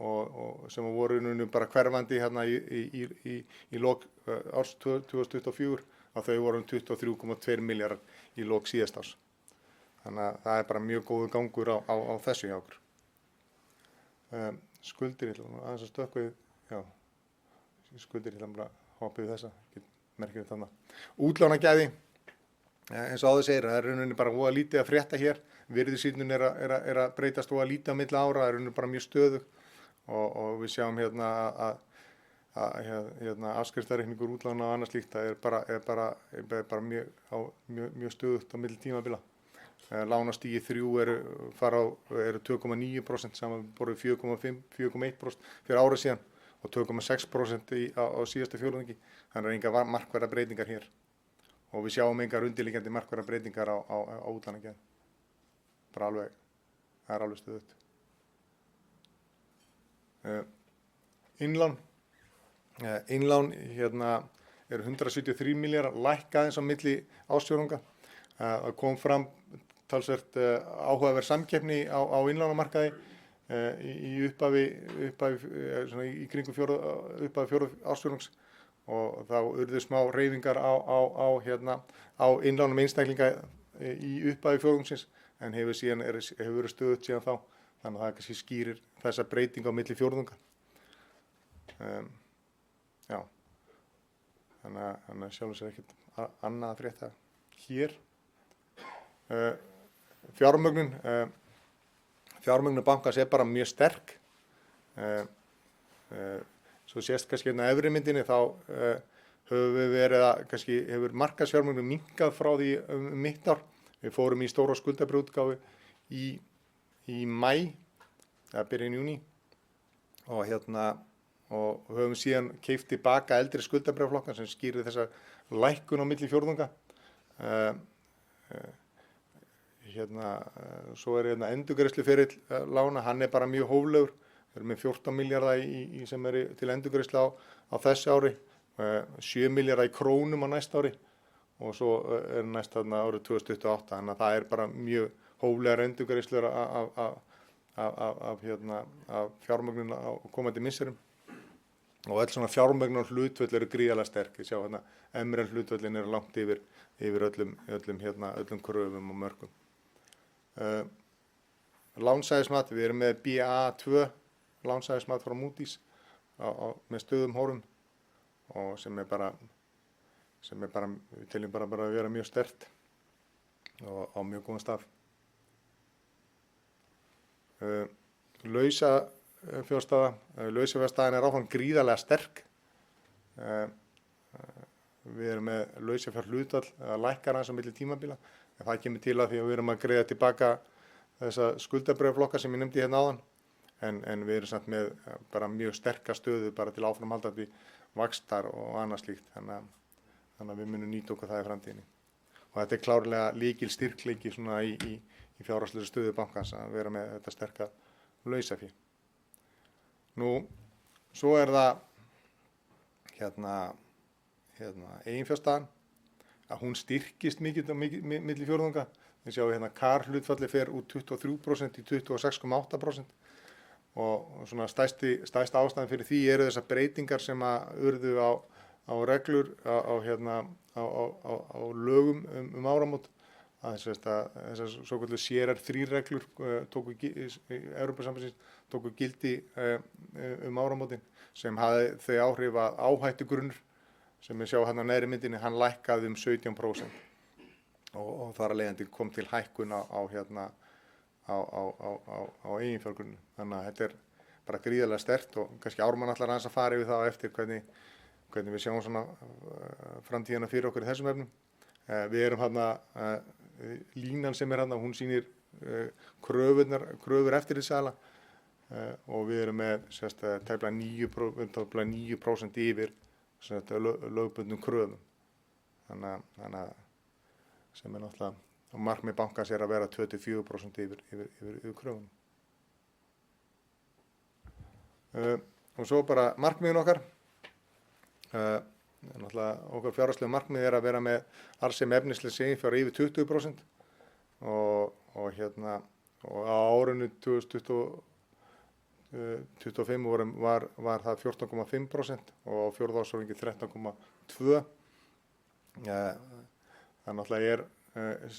og sem voru bara hverfandi hérna í lok árs 2024, að þau voru 23,2 milljarðar í lok síðast árs. Þannig að það er bara mjög góður gangur á þessu hjá okkur. Skuldir, ég ætla aðeins að stökkva við, skuldir, ég ætla bara að hoppa við þessa, ekki merkja við þannig. Útlánagæði, eins og áður segir, það er rauninni bara voða lítið að frétta hér. Virðisrýrnun er að breytast voða lítið á milli ára, það er rauninni bara mjög stöðug og við sjáum hérna að afskriftarreikningur útlána og annað slíkt, það er bara mjög stöðugt á milli tímabila. Lánastigi 3 eru 2,9% samanborið 4,1% fyrir ára síðan og 2,6% á síðasta fjórðungi. Þannig er engar markverðar breytingar hér og við sjáum engar undirliggjandi markverðar breytingar á útlánagæði. Það er alveg stöðugt. Innlán eru 173 milljarðar, lækka aðeins á milli ársfjórðunga. Það kom fram talsvert áhugaverð samkeppni á innlánamarkaði í upphafi í kringum upphafi fjórða ársfjórðungs og þá urðu smá hreyfingar á innlánum einstaklinga í upphafi fjórðungsins, en hefur verið stöðugt síðan þá, þannig að það kannski skýrir þessa breytingu á milli fjórðunga. Þannig að sjálfur sér ekkert annað að frétta hér. Fjármögnun bankans bara mjög sterk. Svo sést kannski hérna efri myndinni þá höfum við verið að hefur markaðsfjármögnun minnkað frá því mitt ár. Við fórum í stóra skuldabréfaútgáfu í maí, eða byrjun júní og höfum síðan keypt tilbaka eldri skuldabréfaflokka sem skýrir þessa lækkun á milli fjórðunga. Svo endurgreiðsluferill lána, hann bara mjög hóflegur. Við erum með 14 milljarða sem til endurgreiðslu á þessu ári, 7 milljarða í krónum á næsta ári og svo næsta árið 2028. Þannig að það bara mjög hóflegar endurgreiðslur af fjármögnun á komandi misserum. Og öll svona fjármögnun hlutföll eru gríðarlega sterk. Við sjá MREL hlutföllin eru langt yfir öllum kröfum og mörkum. Lánshæfismat, við erum með BA2 lánshæfismat frá Moody's með stöðum horfum og sem bara við teljum bara að vera mjög sterkt og á mjög góðan stað. Lausafjárstaðan áfram gríðarlega sterk. Við erum með lausafjárhlutfall að lækkar aðeins á milli tímabila. En það kemur til að því að við erum að greiða tilbaka þessa skuldabréfaflokka sem ég nefndi hérna áðan. En við erum samt með bara mjög sterka stöðu bara til áframhaldandi vaxtar og annað slíkt. Þannig að við munum nýta okkur það í framtíðinni. Og þetta klárlega lykil styrkleiki svona í fjárhagslegri stöðu bankans að vera með þetta sterka lausafé. Nú, svo það eiginfjárstaðan, að hún styrkist mikið á milli fjórðunga. Við sjáum KAR hlutfalli fer úr 23% í 26,8% og svona stærsta ástæðan fyrir því eru þessar breytingar sem urðu á reglur á lögum áramót. Þessar svokölluðu CRR3 reglur Evrópusambandsins tóku gildi áramótin sem hafði þau áhrif að áhættugrunnur sem við sjá hérna á neðri myndinni, hann lækkaði 17% og þar af leiðandi kom til hækkun á eiginfjárgrunni. Þannig að þetta bara gríðarlega sterkt og kannski Ármann ætlar aðeins að fara yfir það eftir hvernig við sjáum svona framtíðina fyrir okkur í þessum efnum. Við erum línan sem hérna, hún sýnir kröfur eftirlitsaðila og við erum með tæplega 9% yfir lögbundnum kröfum. Þannig að sem náttúrulega markmið bankans að vera 24% yfir kröfum. Og svo bara markmiðin okkar. Náttúrulega okkar fjárhagslegu markmið að vera með arðsemi efnislegs eiginfjár yfir 20% og á árinu 2025 var það 14,5% og á fjórða ársfjórðungi 13,2%. Það náttúrulega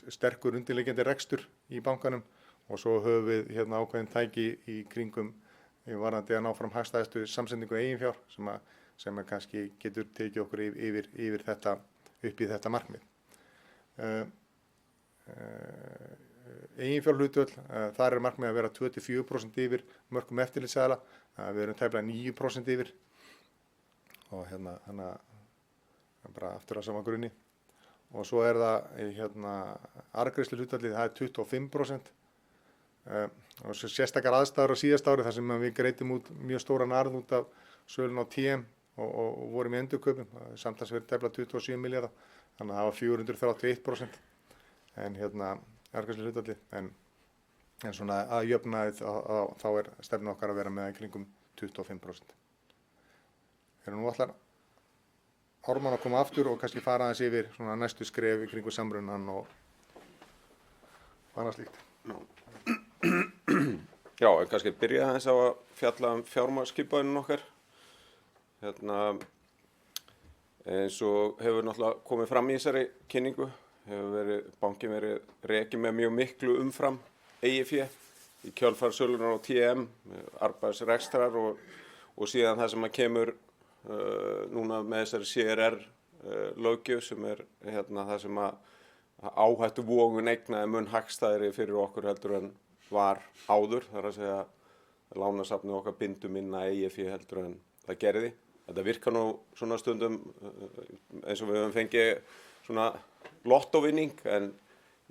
sterkur undirliggjandi rekstur í bankanum og svo höfum við ákveðin tæki í kringum varðandi að ná fram hagstæðustu samsetningu eiginfjár sem kannski getur tekið okkur yfir þetta upp í þetta markmið. Eiginfjárhlutföll, þar markmið að vera 24% yfir mörkum eftirlitsaðila, við erum tæplega 9% yfir og bara aftur á sama grunni. Og svo það arðgreiðsluhlutfallið, það 25%. Og svo sérstakar aðstæður á síðasta ári þar sem við greiddum út mjög stóran arð út af sölun á TM og vorum í endurkaupum, samtals verið tæplega 27 milljarða, þannig að það var 431%. En arðgreiðsluhlutfallið, en svona að jöfnaði þá stefna okkar að vera með í kringum 25%. Nú ætlar Ármann að koma aftur og kannski fara aðeins yfir svona næstu skref í kringum samrunan og annað slíkt. Já, kannski byrja aðeins á að fjalla fjármagnsskipunin okkar. Eins og hefur náttúrulega komið fram í þessari kynningu, hefur bankinn verið rekinn með mjög miklu umfram eigið fé í kjölfar sölunar á TM, arbeiðsrekstrar og síðan það sem kemur núna með þessari CRR löggjöf sem það sem áhættu vogun eigna mun hagstæðari fyrir okkur heldur en var áður, þar að segja lánasafnið okkar bindur minna eigið fé heldur en það gerði. Þetta virkar nú svona stundum eins og við höfum fengið svona lottóvinning, en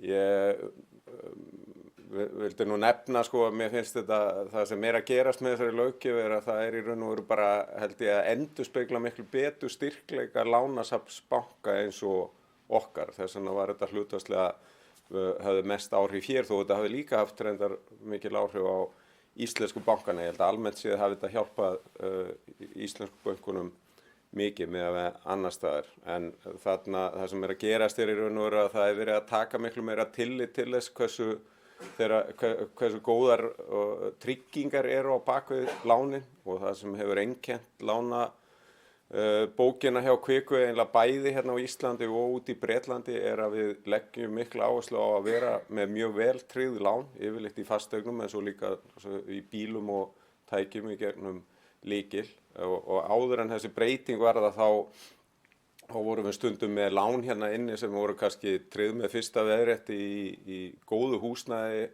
ég vildi nú nefna sko að mér finnst þetta, það sem að gerast með þessari löggjöf að það í raun og veru bara, held ég, að endurspegla miklu betur styrkleika lánasafnsbanka eins og okkar. Þess vegna var þetta hlutfallslega hafði mest áhrif hér, þó þetta hafði líka haft reyndar mikil áhrif á íslensku bankana. Ég held að almennt séð hafi þetta hjálpað íslensku bönkunum mikið með annars staðar. En þarna, það sem að gerast í raun og veru að það verið að taka miklu meira tillit til þess hversu góðar tryggingar eru á bakvið lánin, og það sem hefur einkennt bókina hjá Kviku eiginlega bæði hérna á Íslandi og út í Bretlandi að við leggjum mikla áherslu á að vera með mjög vel tryggð lán, yfirleitt í fasteignum en svo líka í bílum og tækjum í gegnum lykil. Og áður en þessi breyting var það þá vorum við stundum með lán hérna inni sem voru kannski tryggð með fyrsta veðrétti í góðu húsnæði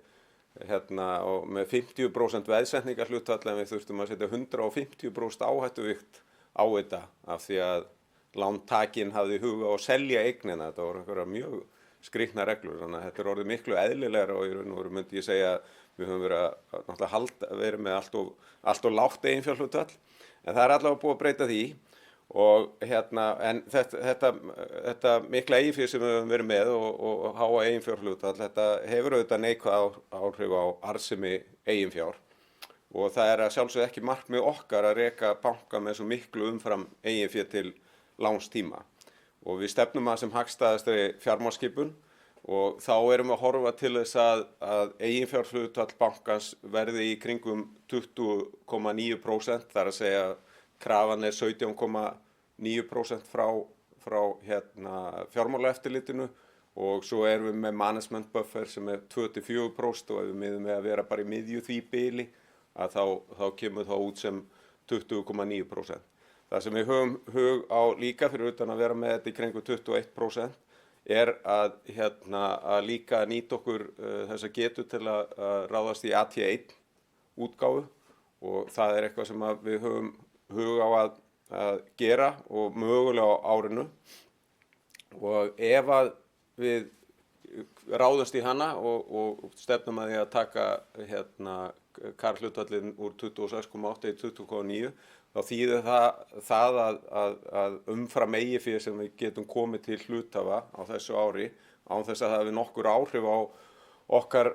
hérna, og með 50% veðsetningarhlutfall, en við þurftum að setja 150% áhættuvikt á þetta af því að lántakinn hafði huga á að selja eignina. Þetta voru einhverjar mjög skrýtna reglur, þannig að þetta er orðið miklu eðlilegra, og í raun og veru myndi ég segja að við höfum verið með allt of lágt eiginfjárhlutfall, en það er allavega búið að breyta því. Og hérna, en þetta mikla eiginfé sem við höfum verið með og háa eiginfjárhlutfall, þetta hefur auðvitað neikvæð áhrif á arðsemi eiginfjár. Og það er að sjálfsögðu ekki markmið okkar að reka banka með svo miklu umfram eiginfé til langs tíma. Og við stefnum að sem hagstæðastri fjármálaskipun, og þá erum við að horfa til þess að eiginfjárhlutfall bankans verði í kringum 20,9%, þar að segja krafan er 17,9% frá fjármálaeftirlitinu, og svo erum við með management buffer sem er 2-4%, og ef við miðum með að vera bara í miðju því bili, að þá kemur það út sem 20,9%. Það sem við höfum hug á líka fyrir utan að vera með þetta í kringu 21% að líka nýta okkur þessa getu til að ráðast í AT1 útgáfu, og það er eitthvað sem við höfum hug á að gera og mögulega á árinu. Og ef að við ráðast í hana og stefnum að því að taka karhlutfallin úr 26,8 í 20,9, þá þýðir það að umfram eigið sem við getum komið til hluthafa á þessu ári, án þess að það hafi nokkur áhrif á okkar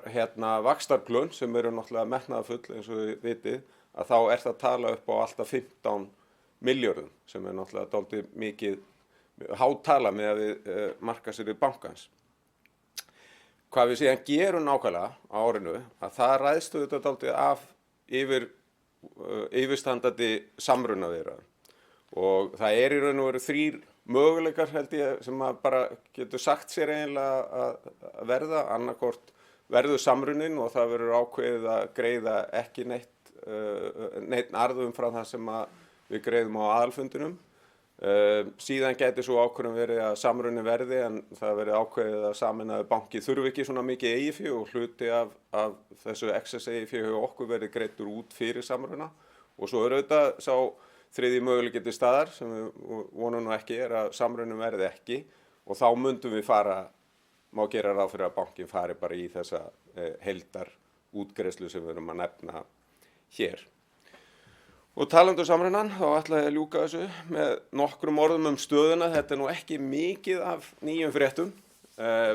vaxtarplön sem eru náttúrulega metnaðarfull eins og þið vitið, að þá er það að tala upp á alltaf 15 milljörðum, sem er náttúrulega dálítið mikið hátala með að við markaðsvirði bankans. Hvað við síðan gerum nákvæmlega á árinu, að það ræðst auðvitað dálítið af yfirstandandi samrunaviðræðum. Og það í raun og veru 3 möguleikar, held ég, sem að bara getur sagt sér eiginlega að verða. Annarkvort verður samrunin og það verður ákveðið að greiða ekki neitt arð umfram það sem við greiðum á aðalfundinum. Síðan gæti svo ákvörðun verið að samruni verði, en það verið ákveðið að sameinaður banki þurfi ekki svona mikið eigið fé, og hluti af þessu excess eigið fé hjá okkur verið greiddur út fyrir samruna. Og svo auðvitað sá þriðji möguleiki til staðar, sem við vonum nú ekki, að samruni verði ekki, og þá myndum við má gera ráð fyrir að bankin fari bara í þessa heildarútgreiðslu sem við erum að nefna hér. Og talandi samrunan, þá ætla ég að ljúka þessu með nokkrum orðum stöðuna. Þetta nú ekki mikið af nýjum fréttum.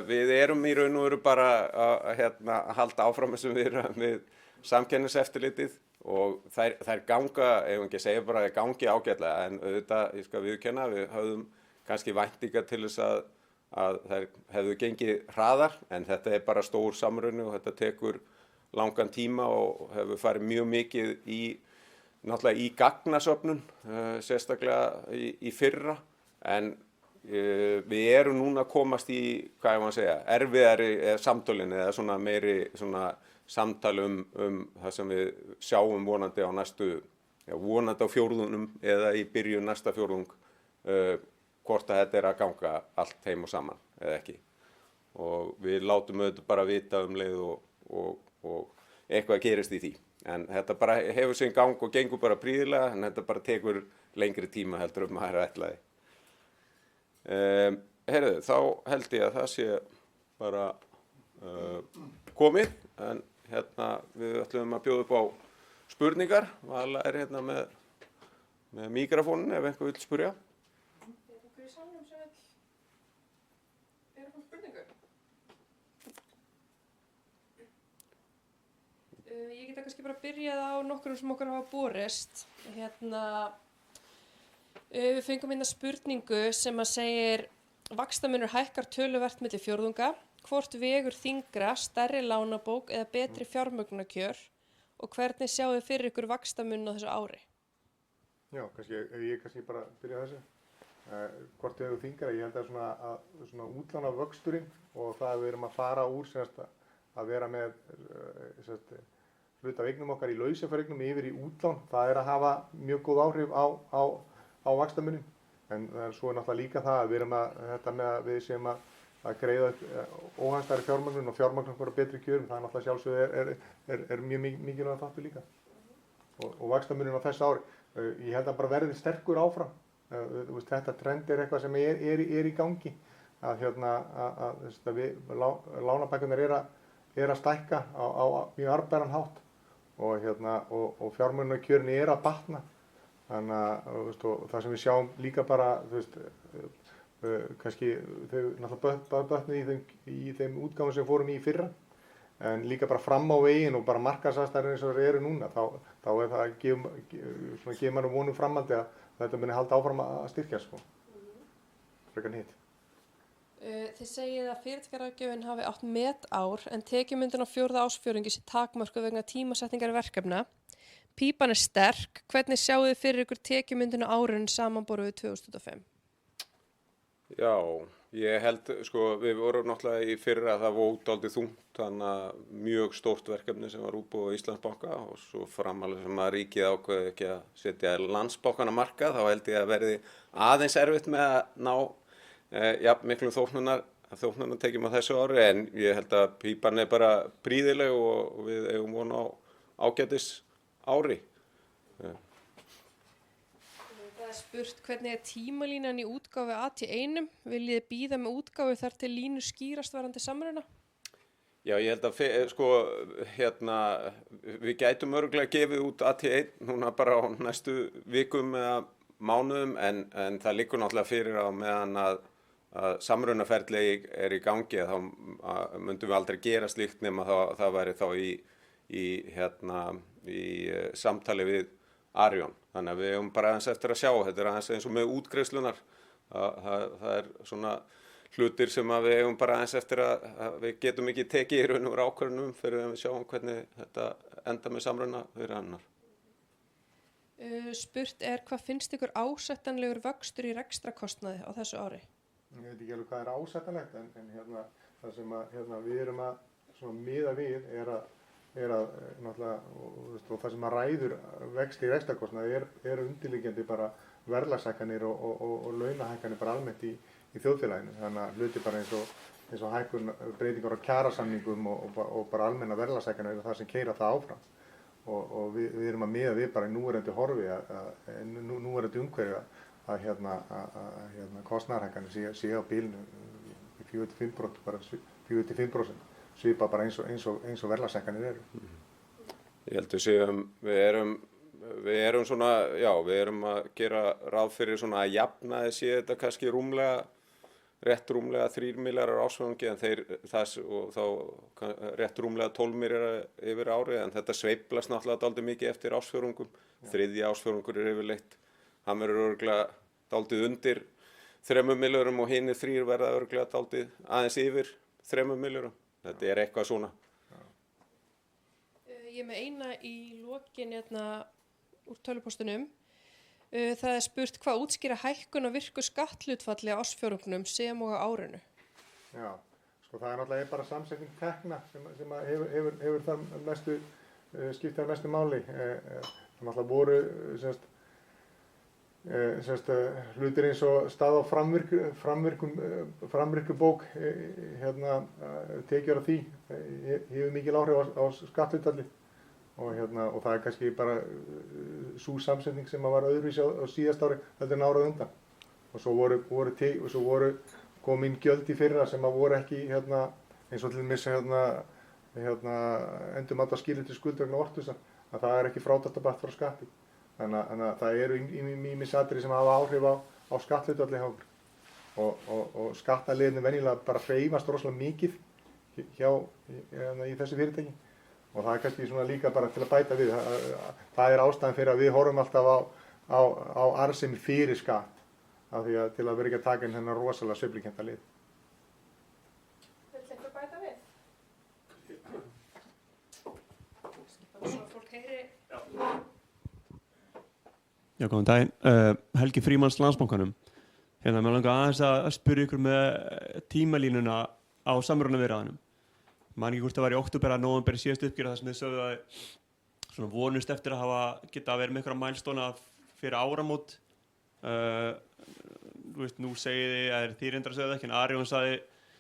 Við erum í raun og veru bara að halda áfram þessum við samkeppniseftirlitið, og þær ganga, ef ekki segja bara að gangi ágætlega, en auðvitað, ég skal viðurkenna, við höfðum kannski væntingar til þess að þær hefðu gengið hraðar, en þetta er bara stór samruni og þetta tekur langan tíma og hefur farið mjög mikið náttúrulega í gagnasöfnun, sérstaklega í fyrra, en við erum núna að komast í, hvað ég má segja, erfiðari samtölin eða svona meiri samtal það sem við sjáum vonandi á vonandi á fjórðunum eða í byrjun næsta fjórðung, hvort að þetta að ganga allt heim og saman eða ekki. og við látum auðvitað bara vita leið og eitthvað gerist í því. En þetta bara hefur sinn gang og gengur bara prýðilega, en þetta bara tekur lengri tíma heldur maður ætlaði. Heyrðu, þá held ég að það sé bara komið, en hérna við ætlum að bjóða upp á spurningar. Vala hérna með mikrofónin ef einhver vill spyrja. Einhver í salnum sem vill bera fram spurningu? Ég geta kannski bara byrjað á nokkrum sem okkur hafa borist. Við fengum hérna spurningu sem að segir vaxtamunur hækkar töluvert milli fjórðunga. Hvort vegur þyngra, stærri lánabók eða betri fjármögnunarkjör og hvernig sjáu þið fyrir ykkur vaxtamun á þessu ári? Já, ég kannski bara byrja á þessu. Hvort vegur þyngra, ég held að svona útlána vöxturinn og það að við erum að fara úr að vera með hluta af eignum okkar í lausafjáreignum yfir í útlán, það er að hafa mjög góð áhrif á vaxtamunin. En svo er náttúrulega líka það að við erum að við séum að greiða óhagstæðari fjármögnun og fjármögnun okkur á betri kjörum, það er náttúrulega sjálfsögðu er mjög mikilvægt þáttur líka. Og vaxtamunin á þessu ári, ég held að bara verði sterkur áfram. Þetta trend er eitthvað sem er í gangi, að lánabækurnar er að stækka á mjög arðbæran hátt og fjármögnunarkjörin er að batna. Þannig að það sem við sjáum líka bara, kannski þau náttúrulega bötnuðu í þeim útgáfum sem fórum í fyrra, en líka bara fram á veginn og bara markaðsaðstæður eins og þeir eru núna, þá er það gefur mann vonum framhaldi að þetta muni halda áfram að styrkja, frekar hitt. Þið segið að fyrirtækjaráðgjöfin hafi átt metár en tekjumyndun á fjórða ársfjórðungi sé takmörkuð vegna tímasetningar verkefna. Pípan er sterk. Hvernig sjáu þið fyrir ykkur tekjumyndun á árinu samanborið við 2005? Já, ég held, við vorum náttúrulega í fyrra að það var dálítið þungt, þannig að mjög stórt verkefni sem var útbúið á Íslandsbanka og svo framalega sem að ríkið ákveði ekki að setja Landsbankann á markað, þá held ég að verði aðeins erfitt með að ná miklum þóknunartekjum á þessu ári, en ég held að pípan er bara prýðileg og við eigum von á ágætis ári. Það er spurt hvernig er tímalínan í útgáfu AT1? Viljið þið bíða með útgáfu þar til línu skýrast varðandi samruna? Já, ég held að við gætum örugglega gefið út AT1 núna bara á næstu vikum eða mánuðum, en það liggur náttúrulega fyrir á meðan að samrunaferli er í gangi, þá myndum við aldrei gera slíkt nema það væri þá í samtali við Arion. Þannig að við eigum bara aðeins eftir að sjá, þetta er aðeins eins og með útgreiðslunar, það er svona hlutir sem við eigum bara aðeins eftir að við getum ekki tekið í raun og ákvörðunum fyrir að við sjáum hvernig þetta enda með samruna fyrir annar. Spurt er hvað finnst ykkur ásættanlegur vöxtur í rekstrakostnaði á þessu ári? Ég veit ekki alveg hvað er ásættanlegt, en það sem við erum að miða við er að náttúrulega, og það sem að ræður vexti í rekstrarkostnaði er undirliggjandi bara verðlagshækkanir og launahækkanir bara almennt í þjóðfélaginu. Þannig að hluti bara eins og hækkun breytingar á kjarasamningum og bara almenna verðlagshækkanir er það sem keyra það áfram. Og við erum að miða við bara í núverandi horfi, núverandi umhverfi að kostnaðarhækkanir sé á bilinu 4-5%, bara 4-5%. Svipa bara eins og verðlagshækkanir eru. Ég held við erum svona, við erum að gera ráð fyrir svona að jafnaði sé þetta kannski rétt rúmlega 3 milljarðar ársfjórðungi, og þá rétt rúmlega 12 milljarðar yfir árið, en þetta sveiflast náttúrulega dálítið mikið eftir ársfjórðungum. Þriðji ársfjórðungur er yfirleitt, hann verður örugglega dálítið undir 3 milljörðum og hinir 3 verða örugglega dálítið aðeins yfir 3 milljörðum. Þetta er eitthvað svona. Ég er með eina í lokin úr tölvupóstunum. Það er spurt hvað útskýra hækkun á virku skatthlutfalli á ársfjórðungnum sem og á árinu. Já, það er náttúrulega bara samsetning tekna sem hefur þar skiptir mestu máli. Það náttúrulega voru hlutir eins og stað á framvirkubók tekjur af því hefur mikil áhrif á skatthlutfallið og það kannski bara sú samsetning sem var öðruvísi á síðasta ári heldur en árið undan og svo voru komin gjöld í fyrra sem voru ekki eins og til dæmis endurmat á skilyrði skuld vegna Ortusa að það ekki frádráttarbært frá skatti. Þannig að það eru ýmis atriði sem hafa áhrif á skatthlutfallið hjá okkur. Og skattaliðirnir venjulega bara hreyfast rosalega mikið í þessu fyrirtæki. Og það kannski svona líka bara til að bæta við. Það ástæðan fyrir að við horfum alltaf á arðsemi fyrir skatt. Af því að til að vera ekki að taka inn þennan rosalega sveiflukennda lið. Vill eitthvað bæta við? Bara svo að fólk heyri. Já, góðan daginn. Helgi Frímanns Landsbankanum. Mér langar aðeins að spyrja ykkur með tímalínuna á samrunaviðræðunum. Man ekki hvort það var í október að nóvember síðast uppgjör þar sem þið sögðu að svona vonust eftir að geta að vera með einhverja mælstóna fyrir áramót. Nú segið þið að þið reyndar að segja það ekki, en Arion sagði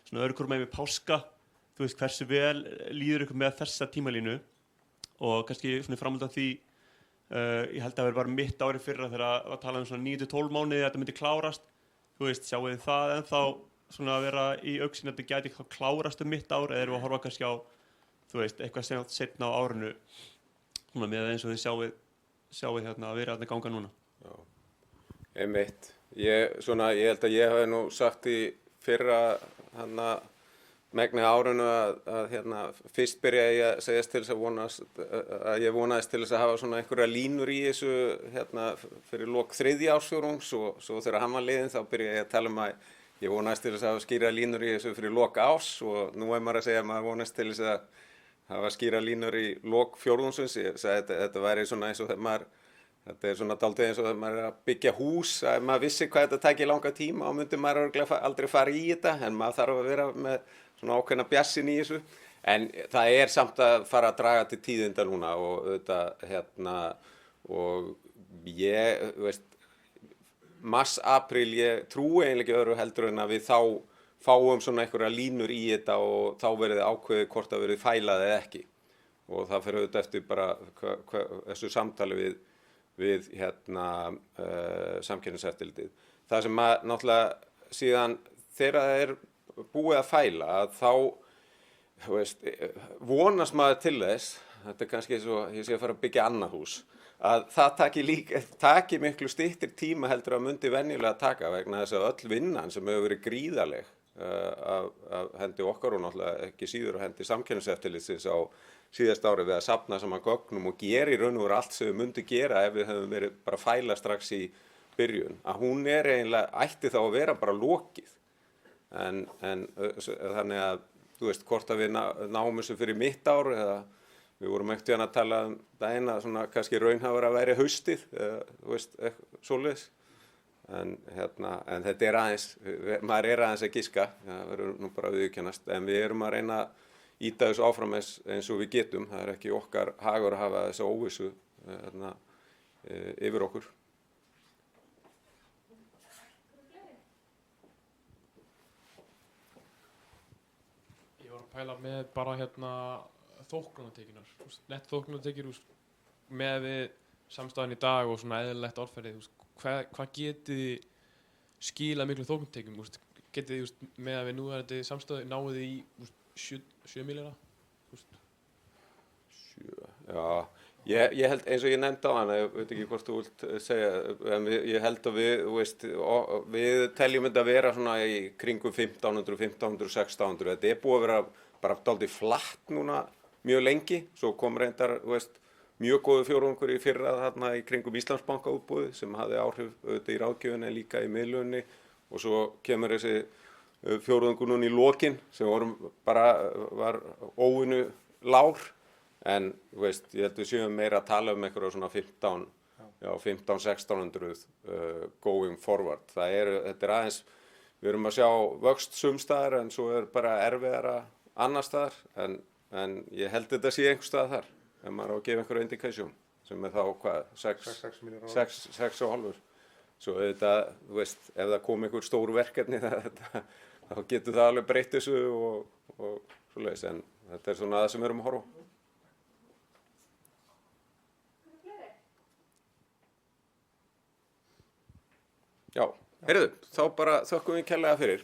svona öðru með páska. Hversu vel líður ykkur með þessa tímalínu og kannski svona framhald af því ég held að það verið bara mitt árið fyrra þegar að tala svona 9-12 mánuði að þetta myndi klárast. Sjáu þið það ennþá svona að vera í augsýn að þetta gæti klárast mitt ár eða erum við að horfa kannski á eitthvað seinna á árinu svona með eins og þið sjáuð að vera að ganga núna? Já, einmitt. Ég held að ég hafi nú sagt í fyrra megni árinu að fyrst byrjaði ég að segjast til þess að ég vonaðist til þess að hafa svona einhverja línur í þessu fyrir lok 3. ársfjórðungs og svo þegar hann var liðinn þá byrjaði ég að tala um að ég vonaðist til þess að hafa skýra línur í þessu fyrir lok árs og nú maður að segja að maður vonaðist til þess að hafa skýra línur í lok fjórðungsins. Ég sagði þetta væri svona eins og þetta svona dálítið eins og þegar maður að byggja hús, að maður vissi hvað þetta tæki langa tíma og myndi maður aldrei fara í þetta en maður þarf að vera með svona ákveðna bjassin í þessu. En það samt að fara að draga til tíðinda núna og og mars, apríl, ég trúi eiginlega ekki öðru heldur en að við þá fáum svona einhverja línur í þetta og þá verði ákveðið hvort það verði fælað eða ekki. Og það fer auðvitað eftir bara þessu samtali við Samkeppniseftirlitið. Það sem náttúrulega síðan þegar það búið að fæla að þá vonast maður til þess, þetta kannski eins og ég sé að fara að byggja annað hús, að það taki miklu styttri tíma heldur að myndi venjulega taka vegna þess að öll vinnan sem hefur verið gríðarleg af hendi okkar og náttúrulega ekki síður af hendi Samkeppniseftirlitsins á síðast ári við að safna saman gögnum og gera í raun og veru allt sem við myndi gera ef við hefum verið bara að fæla strax í byrjun. Að hún eiginlega ætti þá að vera bara lokið. En þannig að, hvort að við náum þessu fyrir mitt ár eða við vorum ekkert að tala um daginn að svona kannski raunhæfur að væri haustið, svoleiðis. En þetta aðeins, maður aðeins að giska, það verður nú bara viðurkennast, en við erum að reyna að ýta þessu áfram eins og við getum. Það ekki okkar hagur að hafa þessa óvissu yfir okkur. Ég var að pæla með bara þóknunartekjurnar, nettþóknunartekjur með við samstæðan í dag og svona eðlilegt árferði. Hvað getið þið skilað miklu þóknunartekjum? Getið þið með að við nú samstæðu náðu þið í 7 milljóna? Já, ég held eins og ég nefndi á hann, ég veit ekki hvort þú vilt segja, en ég held að við teljum þetta að vera svona í kringum 1500, 1600. Þetta búið að vera bara dálítið flatt núna mjög lengi, svo kom reyndar mjög góður fjórðungur í fyrra þarna í kringum Íslandsbanka útboðið sem hafði áhrif auðvitað í ráðgjöfinni en líka í miðlunni og svo kemur þessi fjórðungur núna í lokin sem var óvinnu lár en ég held við séum meira að tala um einhverja svona 15-1600 going forward. Þetta aðeins, við erum að sjá vöxt sumstaðar en svo bara erfiðara annar staðar en ég held þetta sé einhver stað þar ef maður á að gefa einhverja indikasjón sem þá hvað, 6,5 Svo auðvitað, þú veist, ef það kom einhver stór verkefni þá getur það alveg breytt þessu og svoleiðis, en þetta er svona það sem við erum að horfa á. Já, heyrðu, þá bara þökkum við kærlega fyrir.